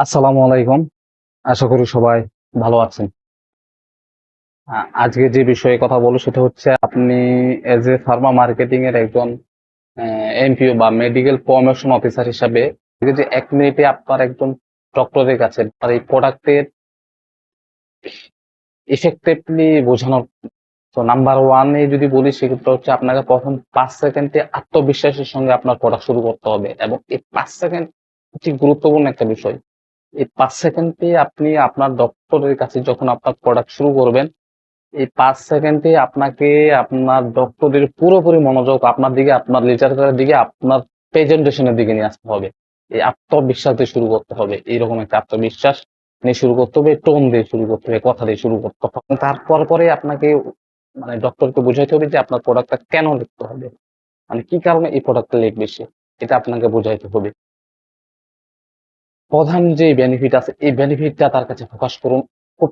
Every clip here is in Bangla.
আসসালামু আলাইকুম। আশা করি সবাই ভালো আছেন। আজকে যে বিষয়ে কথা বলবো সেটা হচ্ছে আপনি এজ এ ফার্মা মার্কেটিং এর একজন এমপিও বা মেডিকেল প্রমোশন অফিসার হিসাবে এই যে 1 মিনিটে আপনার একজন ডক্টরের কাছে আর এই প্রোডাক্টের ইফেক্টিভলি বোঝানোর। তো নাম্বার ওয়ানে যদি বলি সেক্ষেত্রে হচ্ছে আপনাকে প্রথম 5 সেকেন্ডে আত্মবিশ্বাসের সঙ্গে আপনার পড়া শুরু করতে হবে, এবং এই 5 সেকেন্ড অতি গুরুত্বপূর্ণ একটা বিষয়। এই 5 সেকেন্ডে আপনি আপনার ডক্টরের কাছে যখন আপনার প্রোডাক্ট শুরু করবেন, এই 5 সেকেন্ডে আপনাকে আপনার ডক্টরের পুরোপুরি মনোযোগ আপনার দিকে, আপনার লিটারেচারের দিকে, আপনার প্রেজেন্টেশনের দিকে নিয়ে আসতে হবে। এই আত্মবিশ্বাস দিয়ে শুরু করতে হবে, এইরকম একটা আত্মবিশ্বাস নিয়ে শুরু করতে হবে, টোন দিয়ে শুরু করতে হবে, কথা দিয়ে শুরু করতে হবে। তারপর পরে আপনাকে মানে ডক্টরকে বোঝাইতে হবে যে আপনার প্রোডাক্টটা কেন লিখতে হবে, মানে কি কারণে এই প্রোডাক্টটা লিখবে সে, এটা আপনাকে বোঝাইতে হবে। প্রধান যে বেনিফিট আছে এই বেনিফিটটা তার কাছে ফোকাস করুন। খুব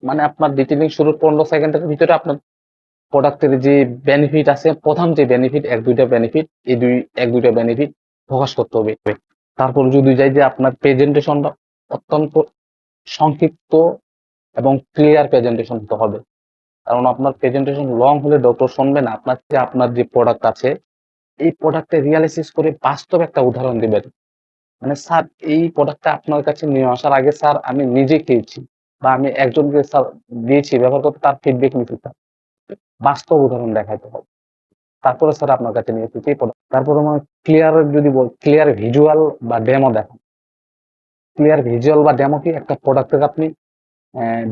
মানে আপনার ডিটেইলিং শুরুর 15 সেকেন্ডের ভিতরে আপনার প্রোডাক্টের যে বেনিফিট আছে, প্রধান যে বেনিফিট, এক দুইটা বেনিফিট, এই এক দুইটা বেনিফিট ফোকাস করতে হবে। তারপর যদি যাই যে আপনার প্রেজেন্টেশনটা অত্যন্ত সংক্ষিপ্ত এবং ক্লিয়ার প্রেজেন্টেশন হতে হবে। কারণ আপনার প্রেজেন্টেশন লং হলে ডক্টর শুনবে না। আপনার যে প্রোডাক্ট আছে এই প্রোডাক্টে রিয়ালাইসিস করে বাস্তব একটা উদাহরণ দিবেন। মানে স্যার, এই প্রোডাক্টটা আপনার কাছে নিয়ে আসার আগে স্যার আমি নিজে খেয়েছি, বা আমি একজনকে স্যার দিয়েছি ব্যবহার করতে, তার ফিডব্যাক নিতে স্যার, বাস্তব উদাহরণ দেখাইতে হবে। তারপরে স্যার আপনার কাছে নিয়ে এসেছি এই প্রোডাক্ট। তারপরে আমার ক্লিয়ার যদি বল, ক্লিয়ার ভিজুয়াল বা ডেমো দেখান। ক্লিয়ার ভিজুয়াল বা ডেমো কি, একটা প্রোডাক্টের আপনি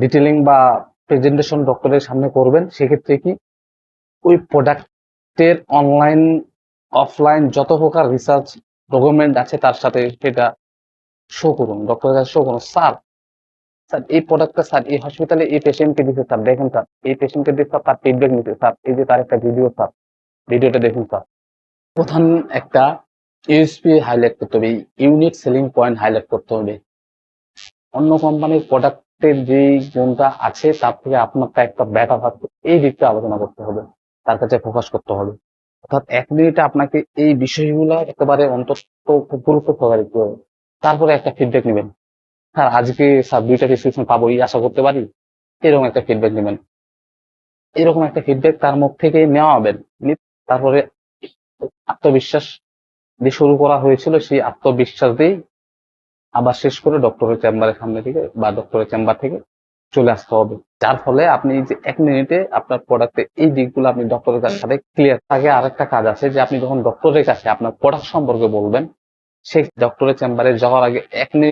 ডিটেলিং বা প্রেজেন্টেশন ডক্টরের সামনে করবেন, সেক্ষেত্রে কি ওই প্রোডাক্টের অনলাইন অফলাইন যত প্রকার রিসার্চ ডকুমেন্ট আছে তার সাথে সেটা শো করুন, ডক্টরের কাছে শো করুন। স্যার, স্যার এই প্রোডাক্টটা স্যার এই হসপিটালে এই পেশেন্টকে দিচ্ছে স্যার, দেখেন স্যার এই পেশেন্টকে দিচ্ছে স্যার, তার ফিডব্যাক নিতে স্যার, এই যে তার একটা ভিডিও স্যার, ভিডিওটা দেখুন স্যার। প্রধান একটা ইউএসপি হাইলাইট করতে হবে, ইউনিক সেলিং পয়েন্ট হাইলাইট করতে হবে। অন্য কোম্পানির প্রোডাক্টের যে গুণটা আছে তার থেকে আপনারটা একটা বেটার থাকবে, এই দিকটা আলোচনা করতে হবে, তার কাছে ফোকাস করতে হবে। অর্থাৎ 1 মিনিটে আপনাকে এই বিষয়গুলো একেবারে অন্তত খুব গুরুত্ব সহকারে দিতে হবে। তারপরে একটা ফিডব্যাক নেবেন। স্যার আজকে স্যার 2টা প্রেসক্রিপশন পাবো, এই আশা করতে পারি, এরকম একটা ফিডব্যাক নেবেন। এরকম একটা ফিডব্যাক তার মুখ থেকে নেওয়া হবে। তারপরে আত্মবিশ্বাস দিয়ে শুরু করা হয়েছিল, সেই আত্মবিশ্বাস দিয়ে আবার শেষ করে ডক্টরের চেম্বারের সামনে থেকে বা ডক্টরের চেম্বার থেকে চলে আসতে হবে। যার ফলে আপনি যে 1 মিনিটে আপনার প্রোডাক্টে এই দিকগুলো আপনি ডক্টরের সাথে ক্লিয়ার। আগে আরেকটা কাজ আছে যে আপনি যখন ডক্টরের কাছে আপনার প্রোডাক্ট সম্পর্কে বলবেন, সেই ডক্টরের চেম্বারে যাওয়ার আগে 1 মিনিট